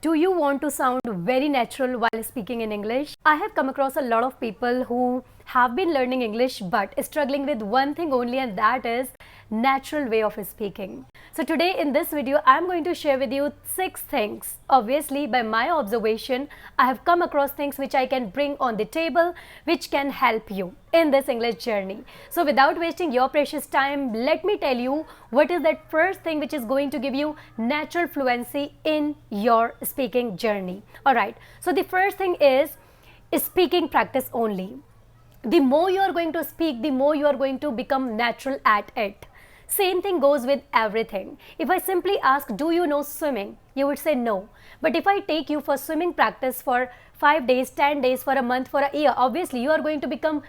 Do you want to sound very natural while speaking in English? I have come across a lot of people who have been learning English but struggling with one thing only, and that is natural way of speaking. So today in this video I'm going to share with you 6 things. Obviously by my observation I have come across things which I can bring on the table which can help you in this English journey. So without wasting your precious time, let me tell you what is that first thing which is going to give you natural fluency in your speaking journey. Alright, so the first thing is speaking practice only. The more you are going to speak, the more you are going to become natural at it. Same thing goes with everything. If I simply ask, do you know swimming? You would say no. But if I take you for swimming practice for 5 days, 10 days, for a month, for a year, obviously you are going to become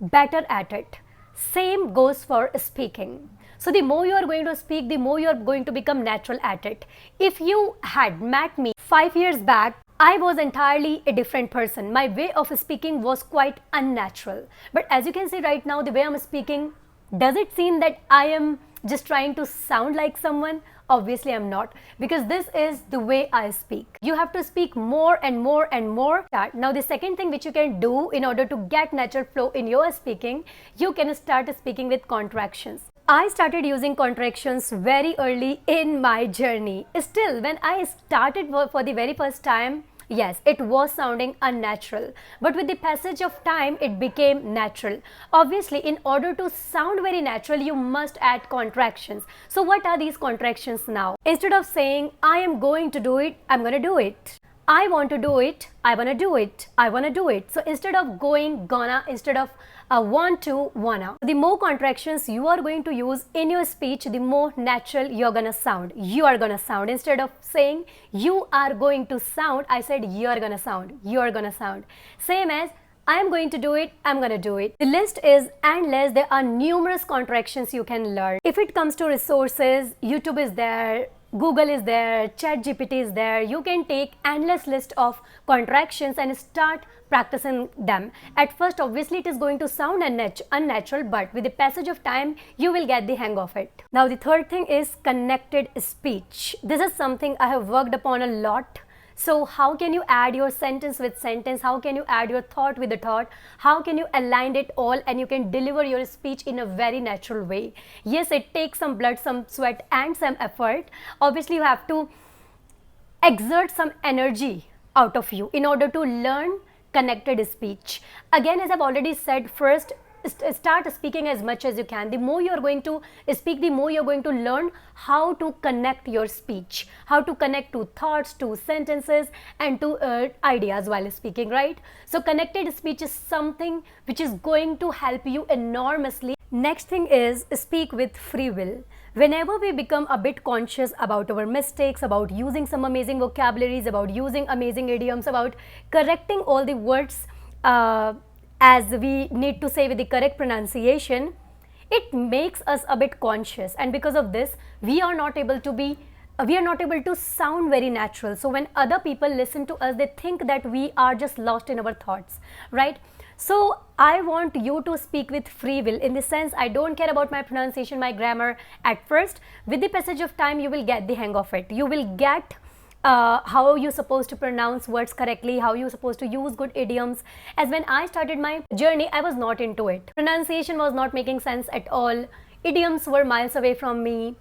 better at it. Same goes for speaking. So the more you are going to speak, the more you are going to become natural at it. If you had met me 5 years back, I was entirely a different person. My way of speaking was quite unnatural. But as you can see right now, the way I'm speaking, does it seem that I am just trying to sound like someone? Obviously I'm not, because this is the way I speak. You have to speak more and more and more. Now the second thing which you can do in order to get natural flow in your speaking, you can start speaking with contractions. I started using contractions very early in my journey. Still, when I started for the very first time, yes, it was sounding unnatural, but with the passage of time, it became natural. Obviously, in order to sound very natural, you must add contractions. So what are these contractions now? Instead of saying, I am going to do it, I'm going to do it. I want to do it, I want to do it, I want to do it. So instead of going, gonna, instead of want to, wanna. The more contractions you are going to use in your speech, the more natural you're gonna sound. You are gonna sound. Instead of saying you are going to sound, I said you are gonna sound. You are gonna sound. Same as I am going to do it, I'm gonna do it. The list is endless. There are numerous contractions you can learn. If it comes to resources, YouTube is there, Google is there, ChatGPT is there. You can take endless list of contractions and start practicing them. At first, obviously, it is going to sound unnatural, but with the passage of time, you will get the hang of it. Now, the third thing is connected speech. This is something I have worked upon a lot. So how can you add your sentence with sentence? How can you add your thought with the thought? How can you align it all and you can deliver your speech in a very natural way? Yes, it takes some blood, some sweat and some effort. Obviously, you have to exert some energy out of you in order to learn connected speech. Again, as I've already said, first, start speaking as much as you can. The more you're going to speak, the more you're going to learn how to connect your speech, how to connect to thoughts, to sentences and to ideas while speaking, right? So connected speech is something which is going to help you enormously. Next thing is speak with free will. Whenever we become a bit conscious about our mistakes, about using some amazing vocabularies, about using amazing idioms, about correcting all the words as we need to say with the correct pronunciation, it makes us a bit conscious, and because of this we are not able to sound very natural. So when other people listen to us, they think that we are just lost in our thoughts, right? So I want you to speak with free will, in the sense I don't care about my pronunciation, my grammar at first. With the passage of time you will get the hang of it. You will get how you're supposed to pronounce words correctly, how you're supposed to use good idioms. As when I started my journey, I was not into it. Pronunciation was not making sense at all. Idioms were miles away from me.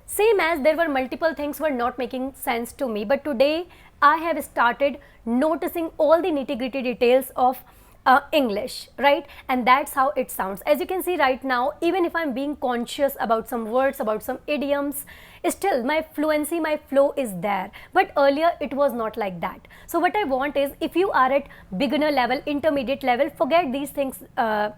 Same as there were multiple things were not making sense to me. But today I have started noticing all the nitty-gritty details of English, right? And that's how it sounds. As you can see right now, even if I'm being conscious about some words, about some idioms, still my fluency, my flow is there. But earlier it was not like that. So what I want is, if you are at beginner level, intermediate level, forget these things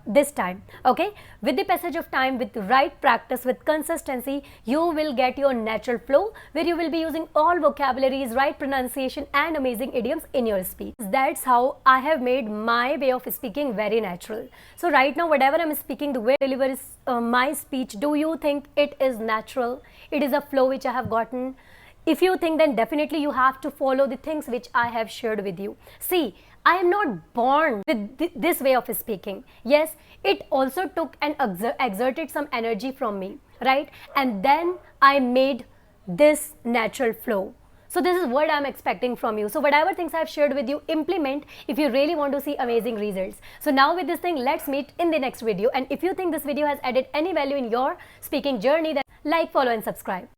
this time, okay? With the passage of time, with the right practice, with consistency, you will get your natural flow where you will be using all vocabularies, right pronunciation and amazing idioms in your speech. That's how I have made my way of speaking very natural. So right now, whatever I'm speaking, the way I deliver is my speech, do you think it is natural? It is a flow which I have gotten. If you think, then definitely you have to follow the things which I have shared with you. See, I am not born with this way of speaking. Yes, it also took and exerted some energy from me, right? And then I made this natural flow. So this is what I'm expecting from you. So whatever things I've shared with you, implement if you really want to see amazing results. So now with this thing, let's meet in the next video. And if you think this video has added any value in your speaking journey, then like, follow and subscribe.